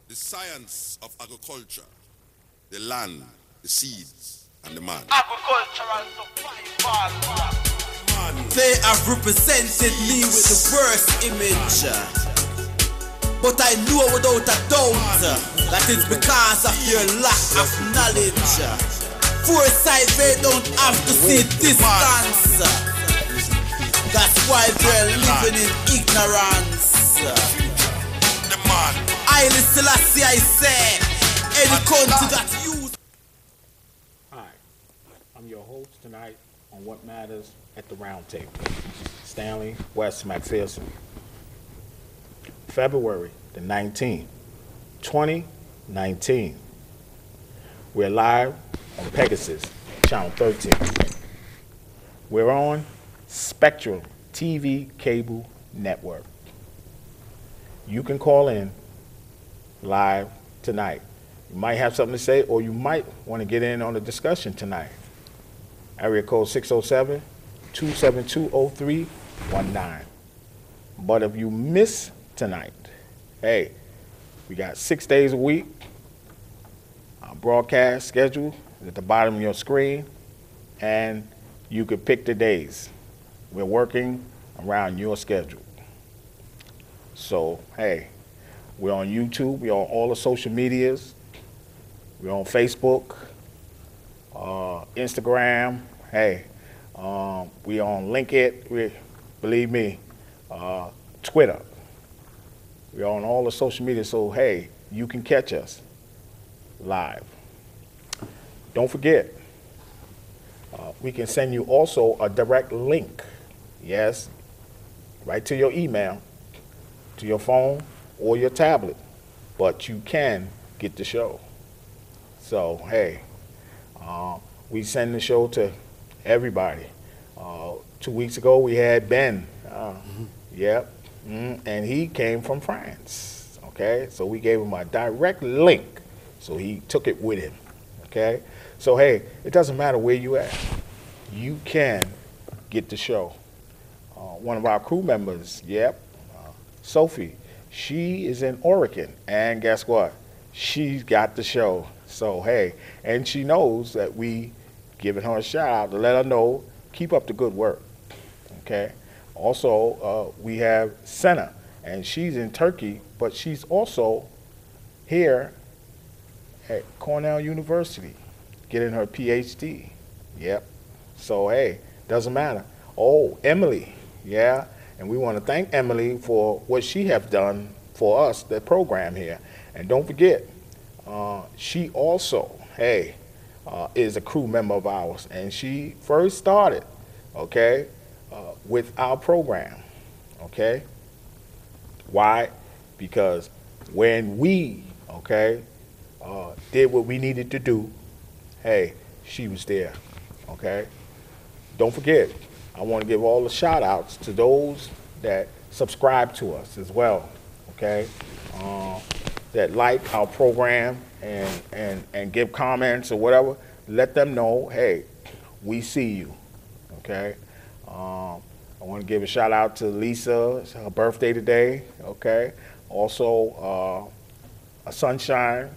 The science of agriculture, the land, the seeds, and the man. Agricultural survival. They have represented me with the worst image, but I know without a doubt that it's because of your lack of knowledge. Foresight, they don't have to see distance. That's why they're living in ignorance. The man. I Selassie, I say, any country that use. Hi, I'm your host tonight on What Matters at the Roundtable. Stanley, West McPherson. February the 19th, 2019. We're live on Pegasus, Channel 13. We're on Spectrum TV Cable Network. You can call in live tonight. You might have something to say, or you might want to get in on the discussion tonight. Area code 607-272-0319. But if you miss tonight, hey, we got 6 days a week. Our broadcast schedule is at the bottom of your screen, and you could pick the days. We're working around your schedule. So, hey, we're on YouTube. We're on all the social medias. We're on Facebook, Instagram. Hey, we on LinkedIn. Believe me, Twitter. We're on all the social media. So, hey, you can catch us live. Don't forget, we can send you also a direct link. Yes, right to your email, to your phone or your tablet, but you can get the show. So, hey, we send the show to everybody. 2 weeks ago, we had Ben. Yep, and he came from France, okay? So we gave him a direct link, so he took it with him, okay? So, hey, it doesn't matter where you at. You can get the show. One of our crew members, Sophie, she is in Oregon, and guess what? She's got the show. So, hey, and she knows that we giving her a shout out to let her know, keep up the good work, okay? Also, we have Senna, and she's in Turkey, but she's also here at Cornell University, getting her PhD. Yep. So, hey, doesn't matter. Oh, Emily, yeah, and we want to thank Emily for what she has done for us, the program here. And don't forget, she also, hey, is a crew member of ours, and she first started, okay, with our program, okay? Why? Because when we, okay, did what we needed to do, hey, she was there, okay? Don't forget, I want to give all the shout outs to those that subscribe to us as well, okay? That like our program and give comments or whatever. Let them know, hey, we see you, okay? I want to give a shout out to Lisa. It's her birthday today, okay? Also, a Sunshine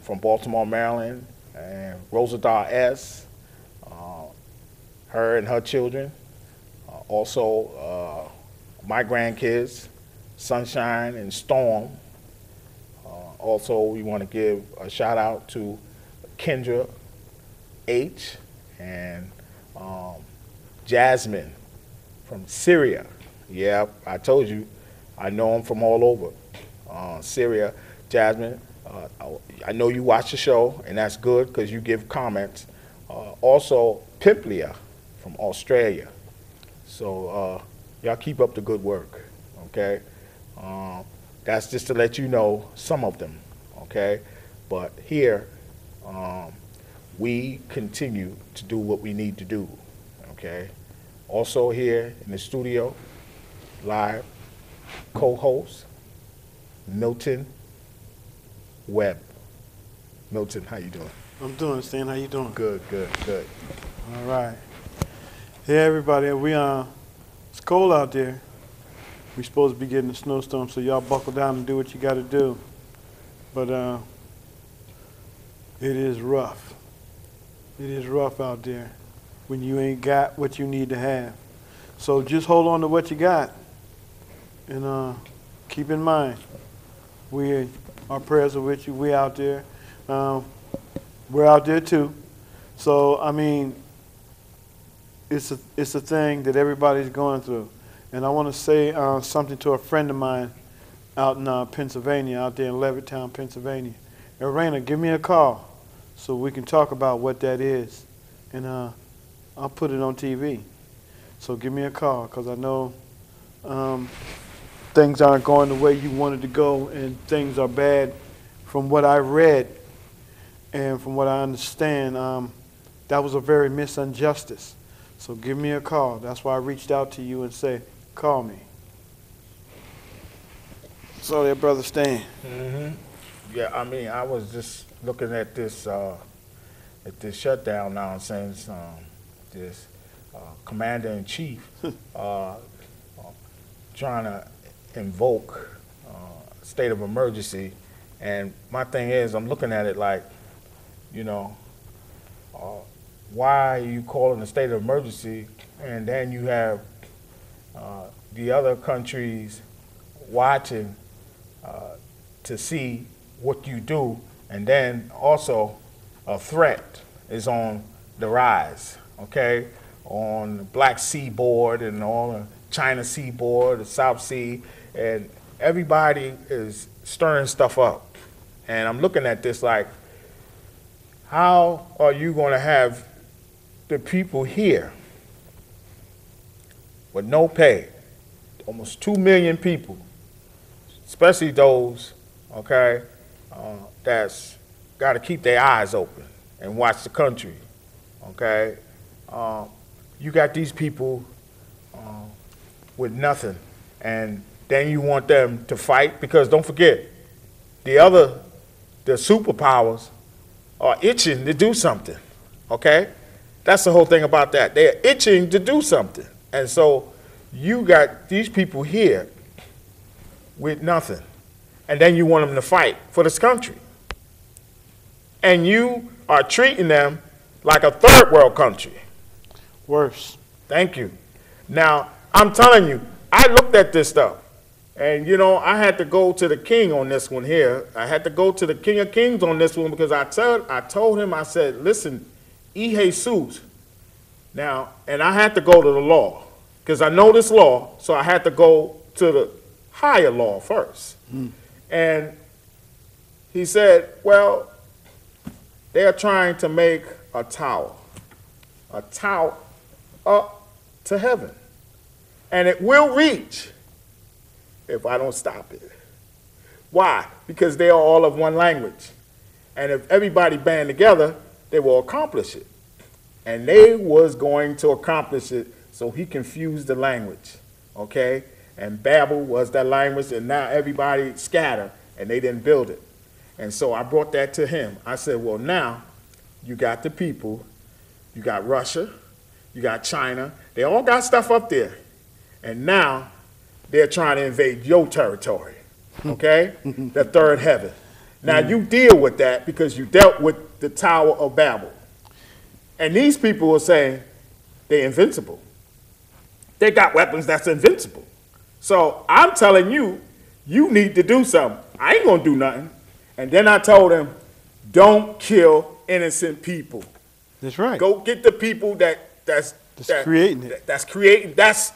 from Baltimore, Maryland, and Rosadar S., her and her children. Also, my grandkids, Sunshine and Storm. Also, we want to give a shout out to Kendra H. and Jasmine from Syria. Yeah, I told you, I know them from all over. Syria, Jasmine, I know you watch the show, and that's good because you give comments. Also, Pimplia from Australia. So y'all keep up the good work, okay? That's just to let you know some of them, okay? But here, we continue to do what we need to do, okay? Also here in the studio, live, co-host, Milton Webb. Milton, how you doing? I'm doing, Stan. How you doing? Good. All right. Hey, everybody. It's cold out there. We're supposed to be getting a snowstorm, so y'all buckle down and do what you got to do. But it is rough. It is rough out there when you ain't got what you need to have. So just hold on to what you got, and keep in mind, our prayers are with you. We out there. We're out there too. So I mean, it's a thing that everybody's going through. And I want to say something to a friend of mine out in Pennsylvania, out there in Levittown, Pennsylvania. Lorraine, give me a call so we can talk about what that is, and I'll put it on TV. So give me a call, because I know things aren't going the way you wanted to go, and things are bad from what I read and from what I understand. That was a very injustice. So give me a call. That's why I reached out to you and say, call me. So there, Brother Stan. Mm-hmm. Yeah, I mean, I was just looking at this shutdown nonsense. This commander-in-chief trying to invoke state of emergency. And my thing is, I'm looking at it like, why are you calling a state of emergency, and then you have the other countries watching to see what you do, and then also a threat is on the rise, okay? On the Black Seaboard and on the China Seaboard, the South Sea, and everybody is stirring stuff up. And I'm looking at this like, how are you going to have the people here with no pay, almost 2 million people, especially those, okay, that's got to keep their eyes open and watch the country, okay? You got these people with nothing, and then you want them to fight, because don't forget, the superpowers are itching to do something, okay? That's the whole thing about that. They're itching to do something. And so you got these people here with nothing, and then you want them to fight for this country. And you are treating them like a third world country. Worse. Thank you. Now, I'm telling you, I looked at this stuff, and I had to go to the king on this one here. I had to go to the King of Kings on this one, because I told him, I said, listen, E. Jesus. Now, and I had to go to the law, because I know this law, so I had to go to the higher law first. And he said, well, they are trying to make a tower up to heaven. And it will reach if I don't stop it. Why? Because they are all of one language. And if everybody band together, they will accomplish it. And they was going to accomplish it, so he confused the language, okay? And Babel was that language, and now everybody scattered, and they didn't build it. And so I brought that to him. I said, well, now you got the people, you got Russia, you got China, they all got stuff up there. And now they're trying to invade your territory, okay? The third heaven. Now you deal with that, because you dealt with the Tower of Babel. And these people are saying they're invincible. They got weapons that's invincible. So I'm telling you, you need to do something. I ain't gonna do nothing. And then I told them, don't kill innocent people. That's right. Go get the people that's creating it. That's creating. That's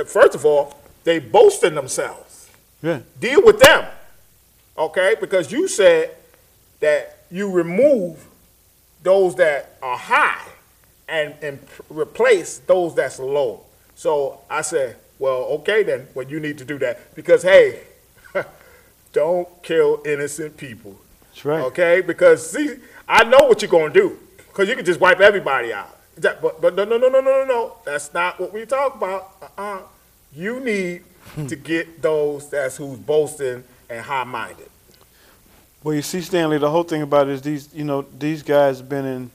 first of all, they boasting themselves. Yeah. Deal with them, okay? Because you said that you remove those that are high and replace those that's low. So I said, well, okay then, well, you need to do that, because hey, don't kill innocent people. That's right. Okay? Because see, I know what you're gonna do, because you can just wipe everybody out. But no. That's not what we talk about. You need to get those who's boasting and high-minded. Well, you see, Stanley, the whole thing about it is these guys have been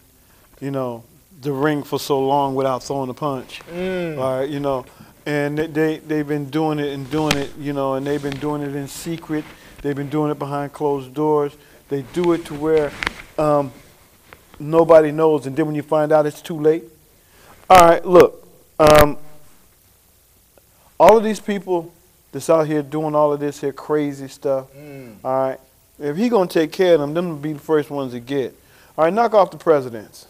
in, the ring for so long without throwing a punch. All right, and they've been doing it, and they've been doing it in secret. They've been doing it behind closed doors. They do it to where nobody knows, and then when you find out, it's too late. All right, look. All of these people that's out here doing all of this here crazy stuff, all right, if he going to take care of them will be the first ones to get. All right, knock off the presidents.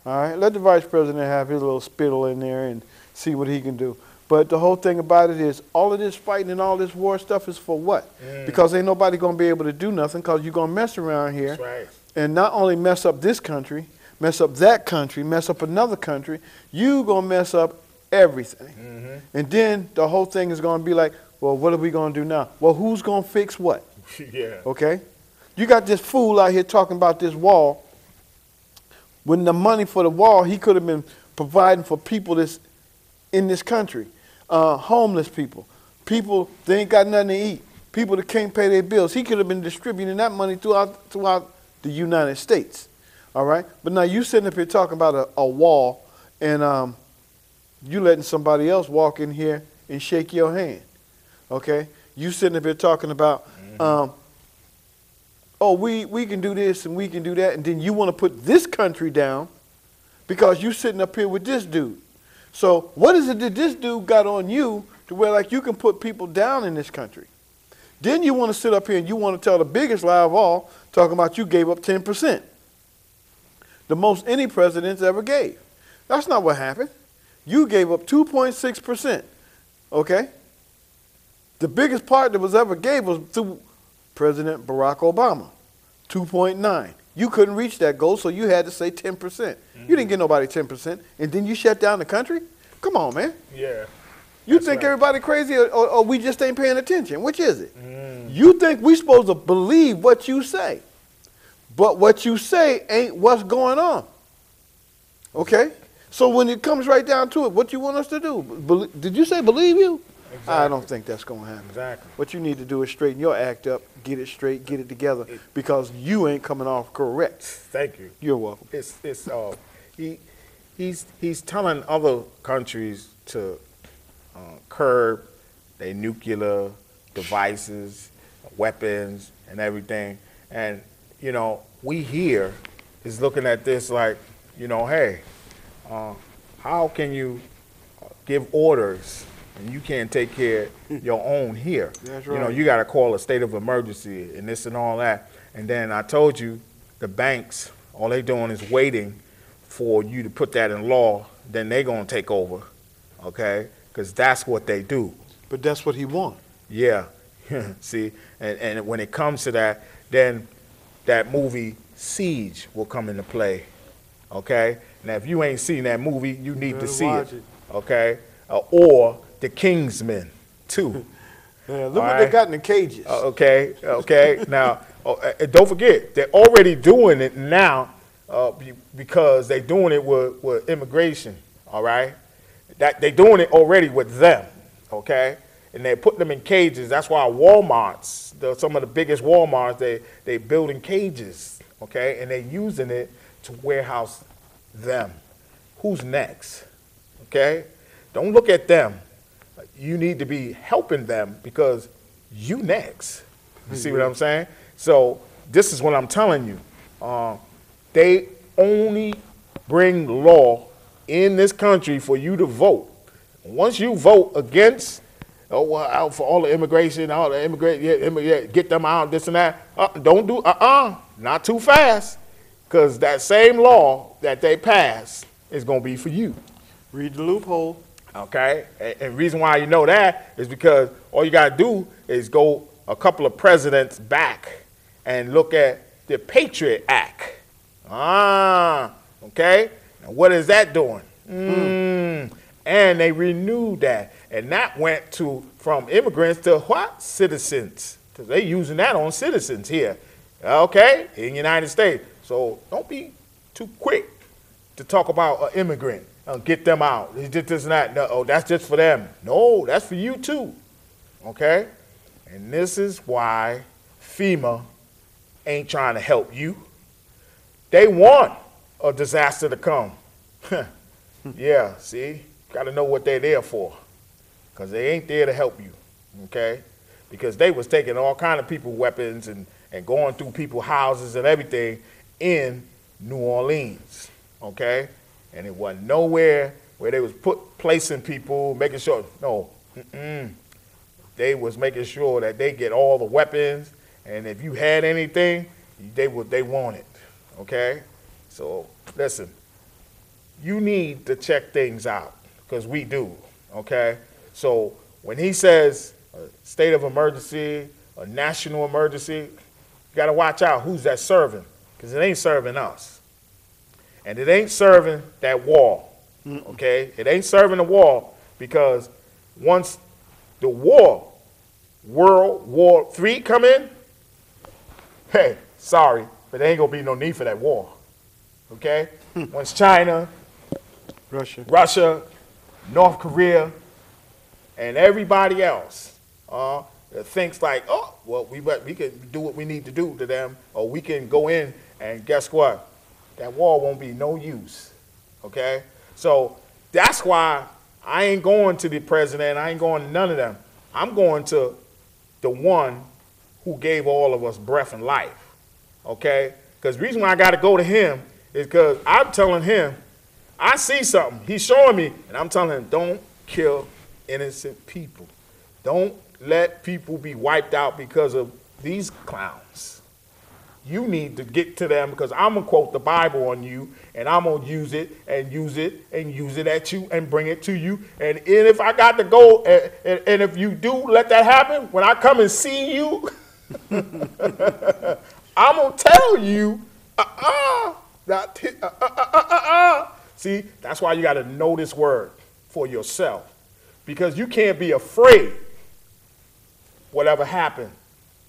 All right, let the vice president have his little spittle in there and see what he can do. But the whole thing about it is all of this fighting and all this war stuff is for what? Because ain't nobody going to be able to do nothing because you're going to mess around here. That's right. And not only mess up this country, mess up that country, mess up another country, you going to mess up everything. And then the whole thing is going to be like, well, what are we going to do now? Well, who's going to fix what? Yeah. Okay? You got this fool out here talking about this wall. When the money for the wall, he could have been providing for people that's in this country. Homeless people. People that ain't got nothing to eat. People that can't pay their bills. He could have been distributing that money throughout the United States. All right? But now you sitting up here talking about a wall and you letting somebody else walk in here and shake your hand. Okay? You sitting up here talking about, oh, we can do this and we can do that, and then you want to put this country down because you sitting up here with this dude. So what is it that this dude got on you to where like you can put people down in this country? Then you want to sit up here and you want to tell the biggest lie of all, talking about you gave up 10%. The most any president's ever gave. That's not what happened. You gave up 2.6%. Okay? The biggest part that was ever gave was through President Barack Obama, 2.9. You couldn't reach that goal, so you had to say 10%. You didn't get nobody 10%, and then you shut down the country? Come on, man. Yeah. You think everybody crazy or we just ain't paying attention? Which is it? You think we supposed to believe what you say, but what you say ain't what's going on. Okay? So when it comes right down to it, what you want us to do? Did you say believe you? Exactly. I don't think that's going to happen. Exactly. What you need to do is straighten your act up, get it straight, get it together, because you ain't coming off correct. Thank you. You're welcome. He's telling other countries to curb their nuclear devices, weapons, and everything. And, you know, we here is looking at this like, you know, hey, how can you give orders and you can't take care of your own here? That's right. You know, you got to call a state of emergency and this and all that. And then I told you, the banks, all they doing is waiting for you to put that in law, then they going to take over, okay? Because that's what they do. But that's what he wants. Yeah. See, and when it comes to that, then that movie Siege will come into play, okay? Now, if you ain't seen that movie, you need to see it, okay? Or The Kingsman, too. Yeah, look what they got in the cages. Okay. Now, don't forget, they're already doing it now because they're doing it with immigration, all right? They're doing it already with them, okay? And they're putting them in cages. That's why Walmarts, some of the biggest Walmarts, they building cages, okay? And they're using it to warehouse them. Who's next, okay? Don't look at them. You need to be helping them because you next. You see what I'm saying? So this is what I'm telling you. They only bring law in this country for you to vote. Once you vote against, out for all the immigration, all the immigrant, get them out, this and that. Don't do, not too fast, because that same law that they pass is going to be for you. Read the loophole. Okay, and the reason why you know that is because all you got to do is go a couple of presidents back and look at the Patriot Act. Okay, now what is that doing? And they renewed that, and that went from immigrants to what? Citizens, because they using that on citizens here, okay, in the United States. So don't be too quick to talk about an immigrant. Get them out. It's just this and that. No, oh, that's just for them. No, that's for you too. Okay? And this is why FEMA ain't trying to help you. They want a disaster to come. Yeah, see? Got to know what they're there for. Because they ain't there to help you. Okay? because they was taking all kind of people weapons and going through people's houses and everything in New Orleans, okay? And it wasn't nowhere where they was placing people, making sure, no, they was making sure that they get all the weapons, and if you had anything, they want it, okay? So listen, you need to check things out, because we do, okay? So when he says a state of emergency, a national emergency, you got to watch out who's that serving, because it ain't serving us. And it ain't serving that wall, okay? It ain't serving the wall, because once the war, World War III come in, hey, sorry, but there ain't going to be no need for that war, okay? Once China, Russia, North Korea, and everybody else thinks like, oh, well, we can do what we need to do to them, or we can go in and guess what? That war won't be no use, okay? So that's why I ain't going to the president. I ain't going to none of them. I'm going to the one who gave all of us breath and life, okay? Because the reason why I got to go to him is because I'm telling him, I see something. He's showing me, and I'm telling him, don't kill innocent people. Don't let people be wiped out because of these clowns. You need to get to them, because I'm going to quote the Bible on you, and I'm going to use it and use it and use it at you and bring it to you. And if I got to go, and if you do let that happen, when I come and see you, I'm going to tell you, See, that's why you got to know this word for yourself, because you can't be afraid whatever happened.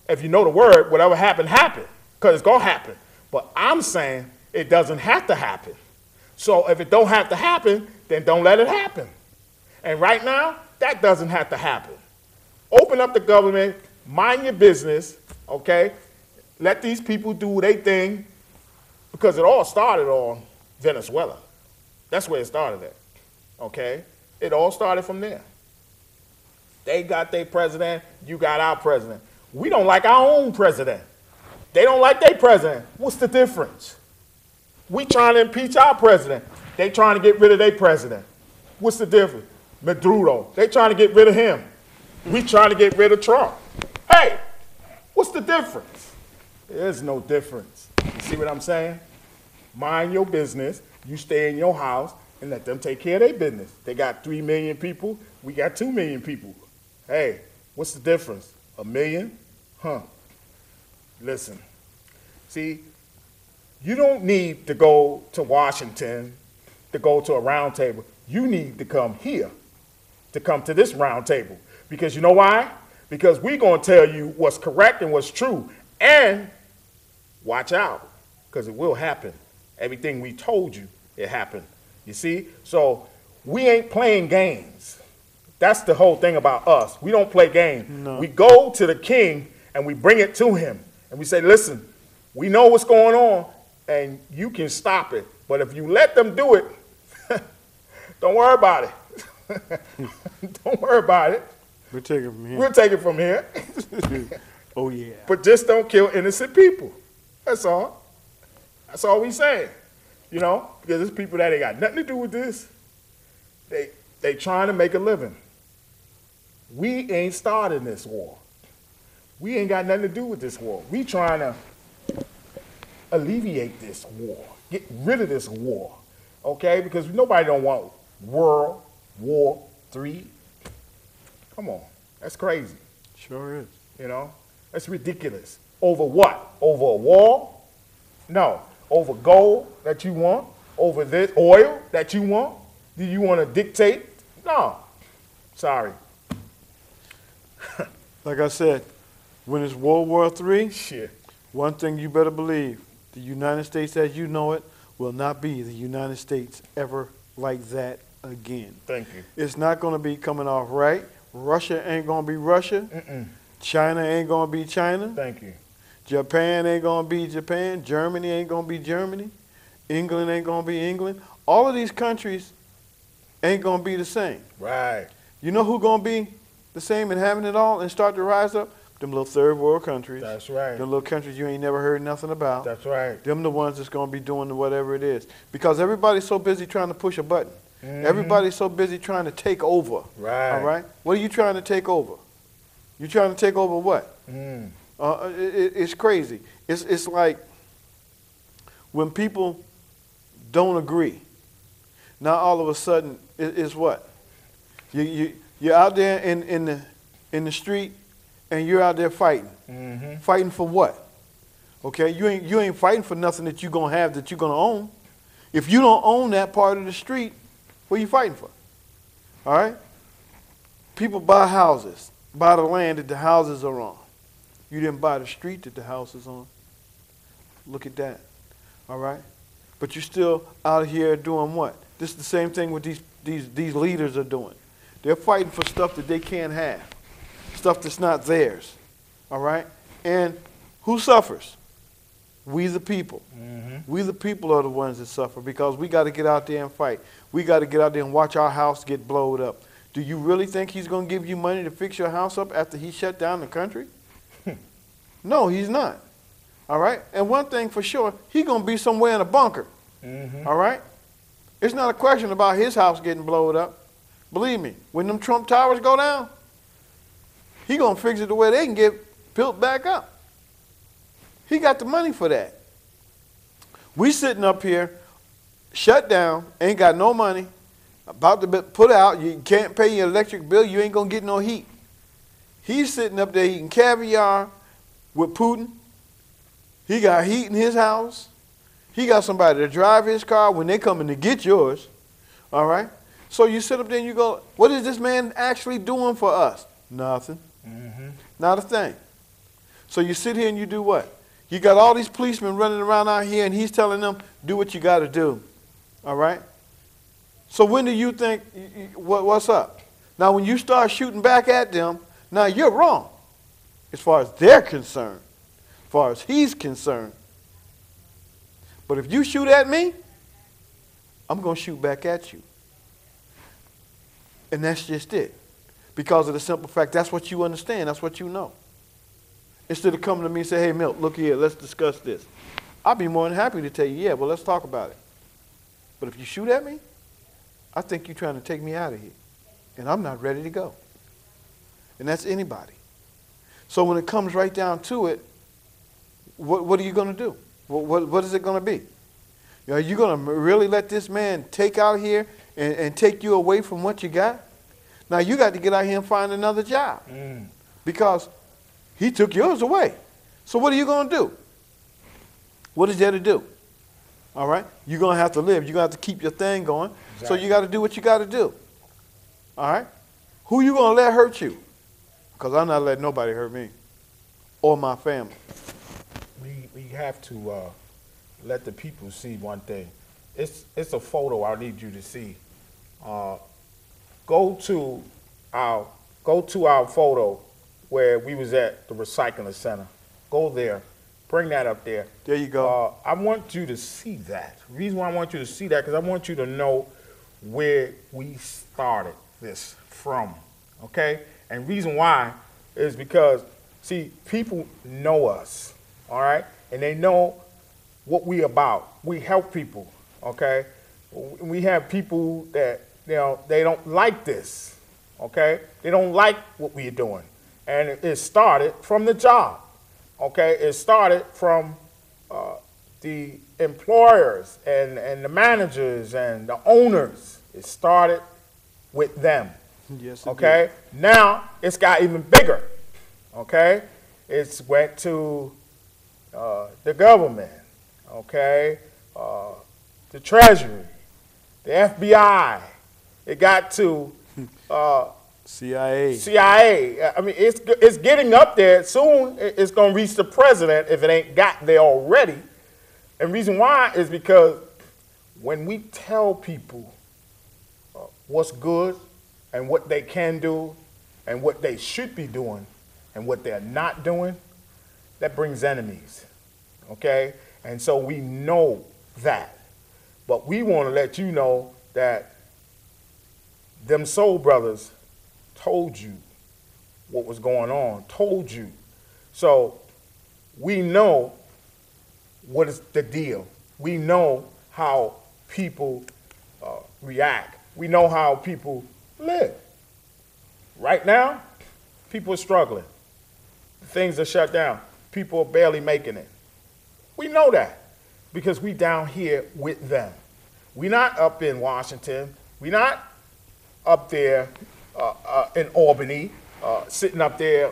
If you know the word, whatever happened, happened, because it's going to happen. But I'm saying it doesn't have to happen. So if it don't have to happen, then don't let it happen. And right now, that doesn't have to happen. Open up the government, mind your business, okay? Let these people do their thing, because it all started on Venezuela. That's where it started at, okay? It all started from there. They got their president, you got our president. We don't like our own president. They don't like their president. What's the difference? We trying to impeach our president. They trying to get rid of their president. What's the difference? Maduro, they trying to get rid of him. We trying to get rid of Trump. Hey, what's the difference? There's no difference. You see what I'm saying? Mind your business. You stay in your house and let them take care of their business. They got 3 million people. We got 2 million people. Hey, what's the difference? 1 million? Huh. Listen. See, you don't need to go to Washington to go to a round table. You need to come here, to come to this round table. Because you know why? Because we're going to tell you what's correct and what's true. And watch out, because it will happen. Everything we told you, it happened. You see? So we ain't playing games. That's the whole thing about us. We don't play games. No. We go to the king and we bring it to him. And we say, listen, we know what's going on and you can stop it. But if you let them do it, don't worry about it. Don't worry about it. We'll take it from here. We'll take it from here. Oh, yeah. But just don't kill innocent people. That's all. That's all we saying. You know, because there's people that ain't got nothing to do with this. They trying to make a living. We ain't starting this war. We ain't got nothing to do with this war. We trying to alleviate this war, get rid of this war, okay? Because nobody don't want World War III. Come on, that's crazy. Sure is. You know, that's ridiculous. Over what? Over a wall? No. Over gold that you want? Over this oil that you want? Do you want to dictate? No. Sorry. Like I said, when it's World War III, Shit. One thing you better believe, the United States as you know it will not be the United States ever like that again. Thank you. It's not going to be coming off right. Russia ain't going to be Russia. China ain't going to be China. Thank you. Japan ain't going to be Japan. Germany ain't going to be Germany. England ain't going to be England. All of these countries ain't going to be the same. Right. You know who going to be the same and having it all and start to rise up? Them little third world countries. That's right. Them little countries you ain't never heard nothing about. That's right. Them the ones that's going to be doing whatever it is. Because everybody's so busy trying to push a button. Everybody's so busy trying to take over. Right. All right? What are you trying to take over? You trying to take over what? It's crazy. It's like when people don't agree. Now all of a sudden, it's what? You're out there in the street, and you're out there fighting. Fighting for what? Okay, you ain't fighting for nothing that you're gonna have that you're gonna own. If you don't own that part of the street, what are you fighting for? All right. People buy houses, buy the land that the houses are on. You didn't buy the street that the house is on. Look at that. All right. But you're still out here doing what? This is the same thing with these leaders are doing. They're fighting for stuff that they can't have, stuff that's not theirs. All right? And who suffers? We the people. We the people are the ones that suffer because we got to get out there and fight. We got to get out there and watch our house get blowed up. Do you really think he's going to give you money to fix your house up after he shut down the country? No, he's not. All right? And one thing for sure, he's going to be somewhere in a bunker. All right? It's not a question about his house getting blowed up. Believe me, when them Trump towers go down, he going to fix it the way they can get built back up. He got the money for that. We sitting up here, shut down, ain't got no money, about to be put out, you can't pay your electric bill, you ain't going to get no heat. He's sitting up there eating caviar with Putin. He got heat in his house. He got somebody to drive his car when they coming to get yours. All right? So you sit up there and you go, what is this man actually doing for us? Nothing. Not a thing. So you sit here and you do what? You got all these policemen running around out here and he's telling them, do what you got to do. All right? So when do you think, what's up? Now when you start shooting back at them, now you're wrong as far as they're concerned, as far as he's concerned. But if you shoot at me, I'm going to shoot back at you. And that's just it. Because of the simple fact, that's what you understand, that's what you know. Instead of coming to me and say, hey, Milt, look here, let's discuss this. I'll be more than happy to tell you, yeah, well, let's talk about it. But if you shoot at me, I think you're trying to take me out of here. And I'm not ready to go. And that's anybody. So when it comes right down to it, what are you going to do? What is it going to be? Are you going to really let this man take out here and take you away from what you got? Now, you got to get out here and find another job. Because he took yours away. So what are you going to do? What is there to do? All right? You're going to have to live. You're going to have to keep your thing going. Exactly. So you got to do what you got to do. All right? Who you going to let hurt you? Because I'm not letting nobody hurt me or my family. We have to let the people see one thing. It's a photo I need you to see. Go to our photo where we was at the recycling center. Go there. Bring that up there. There you go. I want you to see that. The reason why I want you to see that because I want you to know where we started this from. Okay? And reason why is because, see, people know us. All right? And they know what we about. We help people. Okay? We have people that, they don't like this. Okay? They don't like what we're doing. And it started from the job, okay? It started from the employers and the managers and the owners. It started with them, yes, okay? Now it's got even bigger, okay? It's went to the government, okay? The Treasury, the FBI. It got to CIA. I mean, it's getting up there. Soon it's going to reach the president if it ain't got there already. And reason why is because when we tell people what's good and what they can do and what they should be doing and what they're not doing, that brings enemies, okay? And so we know that. But we want to let you know that them soul brothers told you what was going on, told you. So we know what is the deal. We know how people react. We know how people live. Right now, people are struggling. Things are shut down. People are barely making it. We know that because we down here with them. We're not up in Washington. We're not up there in Albany, sitting up there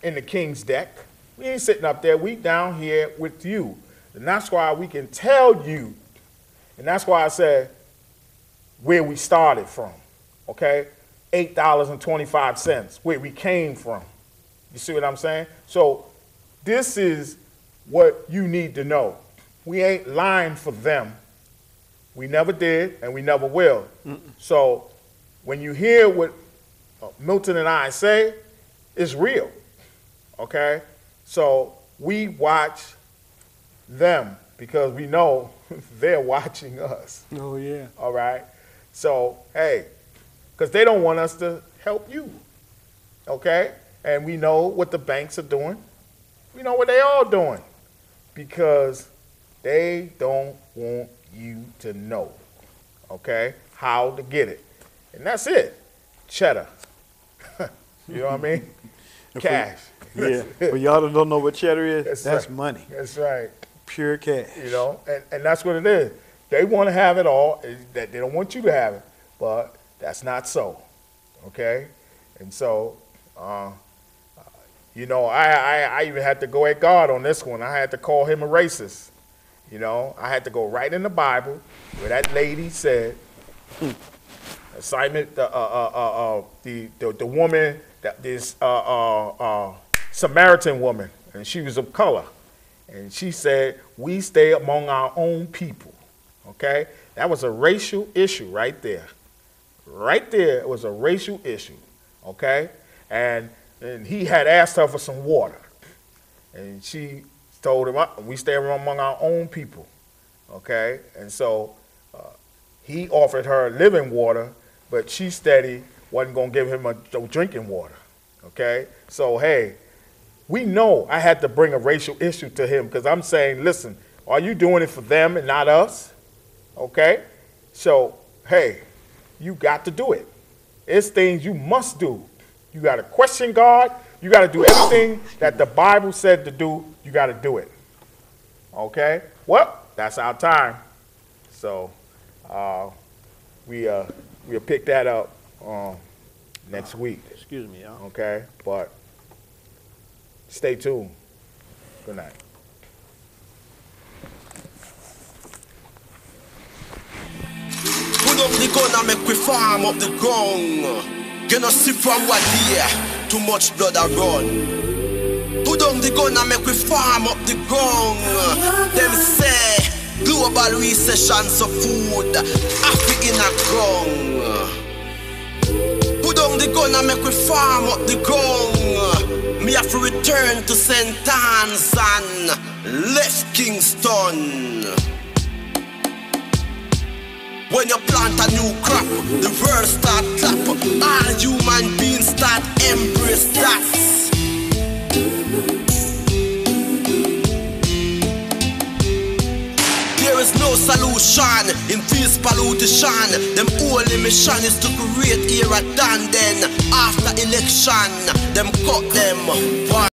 in the King's Deck. We ain't sitting up there. We down here with you. And that's why we can tell you, and that's why I said where we started from, okay? $8.25, where we came from. You see what I'm saying? So this is what you need to know. We ain't lying for them. We never did, and we never will. So when you hear what Milton and I say, it's real, okay? So we watch them because we know they're watching us. Oh, yeah. All right? So, hey, because they don't want us to help you, okay? And we know what the banks are doing. We know what they all doing because they don't want you to know, okay, how to get it. And that's it. Cheddar. You know what I mean? Cash. Yeah. For y'all that don't know what cheddar is, that's right. money. That's right. Pure cash. You know, and that's what it is. They want to have it all. They don't want you to have it, but that's not so, okay? And so, you know, I even had to go at God on this one. I had to call him a racist. You know, I had to go right in the Bible where that lady said, assignment, the woman, this Samaritan woman, and she was of color. And she said, we stay among our own people, okay? That was a racial issue right there. Right there, it was a racial issue, okay? And he had asked her for some water. And she told him, we stay among our own people, okay? And so he offered her living water, but she steady wasn't going to give him a drinking water, okay? So, hey, we know I had to bring a racial issue to him because I'm saying, listen, are you doing it for them and not us? Okay? So, hey, you got to do it. It's things you must do. You got to question God. You got to do everything that the Bible said to do. You got to do it. Okay? Well, that's our time. So, we'll pick that up next week. Excuse me, y'all. Okay? But stay tuned. Good night. Put up the gun and make we farm up the ground. You know see from what here, too much blood a run. Put up the gun and make we farm up the ground. Them say global recession so food Africa in a ground. Put down the gun and make we farm up the ground. Me have to return to St. Anne's and left Kingston. When you plant a new crop, the world start clap. All human beings start embrace that. There is no solution in this pollution. Them only mission is to create era done. Then after election, them cut them one